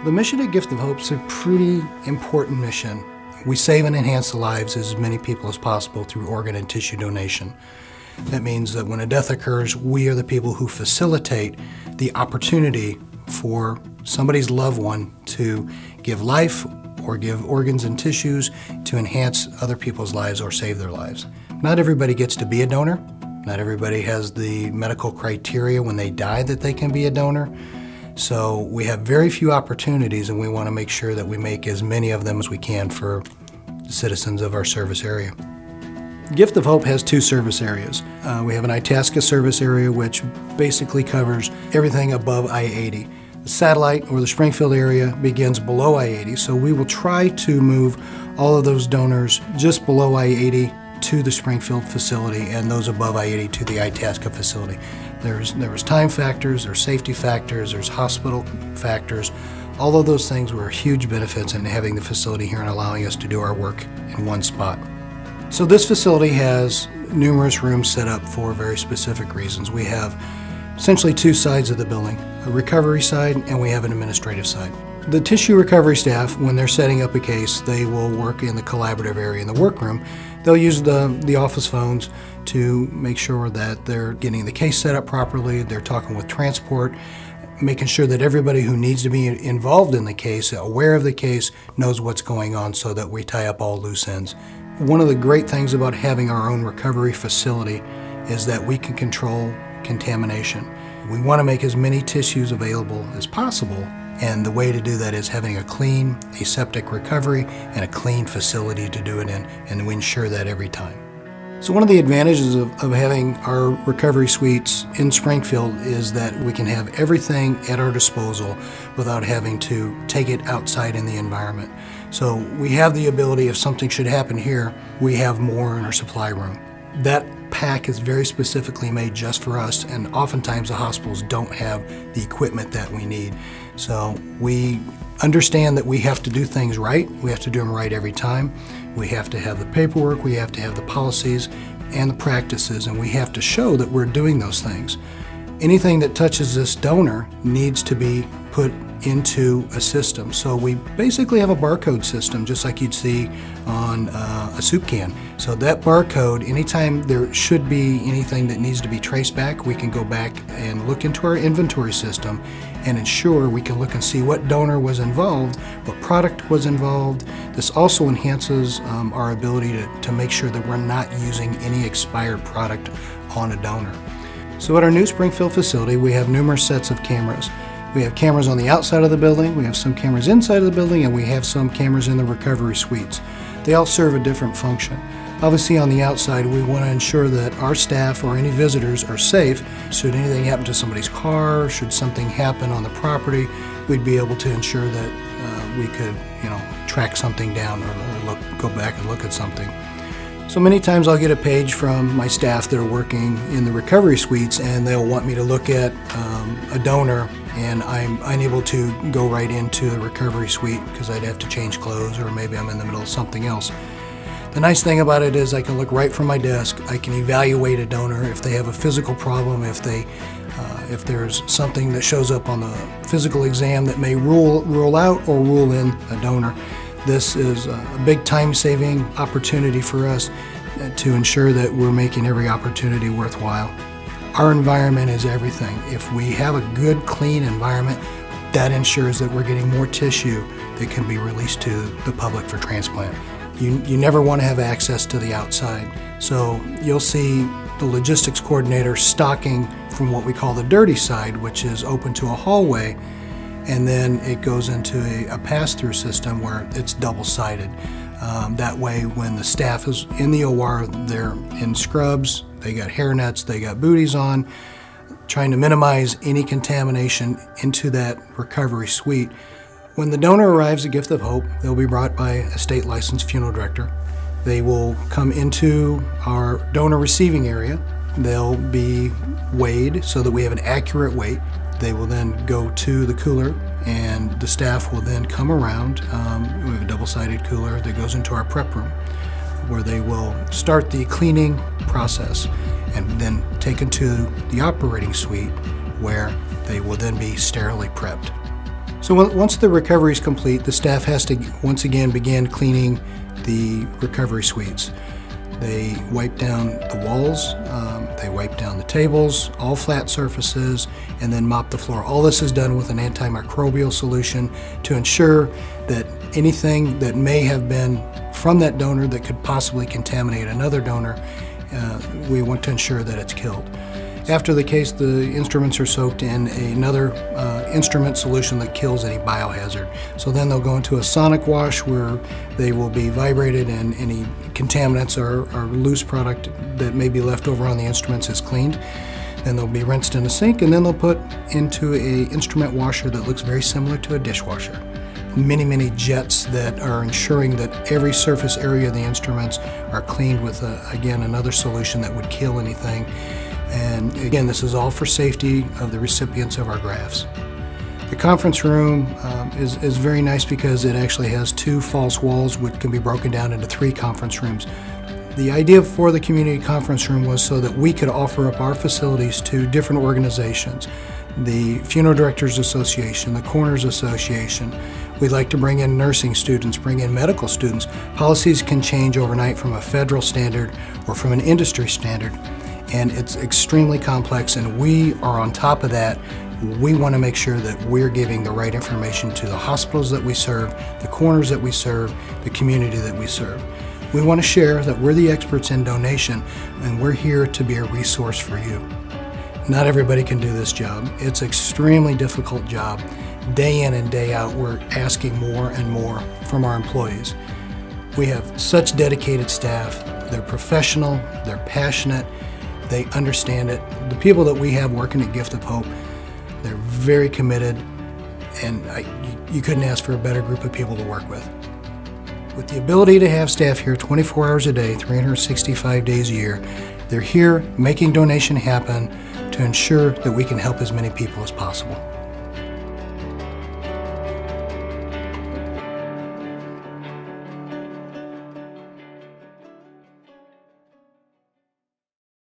The mission at Gift of Hope is a pretty important mission. We save and enhance the lives of as many people as possible through organ and tissue donation. That means that when a death occurs, we are the people who facilitate the opportunity for somebody's loved one to give life or give organs and tissues to enhance other people's lives or save their lives. Not everybody gets to be a donor. Not everybody has the medical criteria when they die that they can be a donor. So we have very few opportunities, and we want to make sure that we make as many of them as we can for the citizens of our service area. Gift of Hope has two service areas. We have an Itasca service area, which basically covers everything above I-80. The satellite, or the Springfield area, begins below I-80, so we will try to move all of those donors just below I-80 to the Springfield facility and those above I-80 to the Itasca facility. There's time factors, there's safety factors, there's hospital factors. All of those things were huge benefits in having the facility here and allowing us to do our work in one spot. So this facility has numerous rooms set up for very specific reasons. We have essentially two sides of the building, a recovery side and we have an administrative side. The tissue recovery staff, when they're setting up a case, they will work in the collaborative area in the workroom. They'll use the office phones to make sure that they're getting the case set up properly, they're talking with transport, making sure that everybody who needs to be involved in the case, aware of the case, knows what's going on so that we tie up all loose ends. One of the great things about having our own recovery facility is that we can control contamination. We want to make as many tissues available as possible, and the way to do that is having a clean aseptic recovery and a clean facility to do it in, and we ensure that every time. So one of the advantages of having our recovery suites in Springfield is that we can have everything at our disposal without having to take it outside in the environment. So we have the ability, if something should happen here, we have more in our supply room. That pack is very specifically made just for us, and oftentimes the hospitals don't have the equipment that we need. So we understand that we have to do things right. We have to do them right every time. We have to have the paperwork, we have to have the policies and the practices, and we have to show that we're doing those things. Anything that touches this donor needs to be put into a system. So we basically have a barcode system, just like you'd see on a soup can. So that barcode, anytime there should be anything that needs to be traced back, we can go back and look into our inventory system and ensure we can look and see what donor was involved, what product was involved. This also enhances our ability to make sure that we're not using any expired product on a donor. So at our new Springfield facility, we have numerous sets of cameras. We have cameras on the outside of the building, we have some cameras inside of the building, and we have some cameras in the recovery suites. They all serve a different function. Obviously on the outside, we want to ensure that our staff or any visitors are safe. Should anything happen to somebody's car, should something happen on the property, we'd be able to ensure that we could, track something down or go back and look at something. So many times I'll get a page from my staff that are working in the recovery suites, and they'll want me to look at a donor, and I'm unable to go right into the recovery suite because I'd have to change clothes, or maybe I'm in the middle of something else. The nice thing about it is I can look right from my desk. I can evaluate a donor if they have a physical problem, if there's something that shows up on the physical exam that may rule out or rule in a donor. This is a big time-saving opportunity for us to ensure that we're making every opportunity worthwhile. Our environment is everything. If we have a good, clean environment, that ensures that we're getting more tissue that can be released to the public for transplant. You never want to have access to the outside. So you'll see the logistics coordinator stocking from what we call the dirty side, which is open to a hallway, and then it goes into a pass-through system where it's double-sided. That way, when the staff is in the OR, they're in scrubs, they got hairnets, they got booties on, trying to minimize any contamination into that recovery suite. When the donor arrives at Gift of Hope, they'll be brought by a state licensed funeral director. They will come into our donor receiving area. They'll be weighed so that we have an accurate weight. They will then go to the cooler, and the staff will then come around. We have a double-sided cooler that goes into our prep room, where they will start the cleaning process and then taken to the operating suite, where they will then be sterilely prepped. So once the recovery is complete, the staff has to once again begin cleaning the recovery suites. They wipe down the walls, they wipe down the tables, all flat surfaces, and then mop the floor. All this is done with an antimicrobial solution to ensure that anything that may have been from that donor that could possibly contaminate another donor, we want to ensure that it's killed. After the case, the instruments are soaked in another instrument solution that kills any biohazard. So then they'll go into a sonic wash where they will be vibrated and any contaminants or loose product that may be left over on the instruments is cleaned. Then they'll be rinsed in a sink, and then they'll put into a instrument washer that looks very similar to a dishwasher. Many jets that are ensuring that every surface area of the instruments are cleaned with, again, another solution that would kill anything. And again, this is all for safety of the recipients of our grafts. The conference room is very nice because it actually has 2 false walls which can be broken down into 3 conference rooms. The idea for the community conference room was so that we could offer up our facilities to different organizations. The Funeral Directors Association, the Coroners Association. We'd like to bring in nursing students, bring in medical students. Policies can change overnight from a federal standard or from an industry standard. And it's extremely complex, and we are on top of that. We want to make sure that we're giving the right information to the hospitals that we serve, the coroners that we serve, the community that we serve. We want to share that we're the experts in donation, and we're here to be a resource for you. Not everybody can do this job. It's an extremely difficult job. Day in and day out, we're asking more and more from our employees. We have such dedicated staff. They're professional, they're passionate, they understand it. The people that we have working at Gift of Hope, they're very committed, and you couldn't ask for a better group of people to work with. With the ability to have staff here 24 hours a day, 365 days a year, they're here making donation happen to ensure that we can help as many people as possible.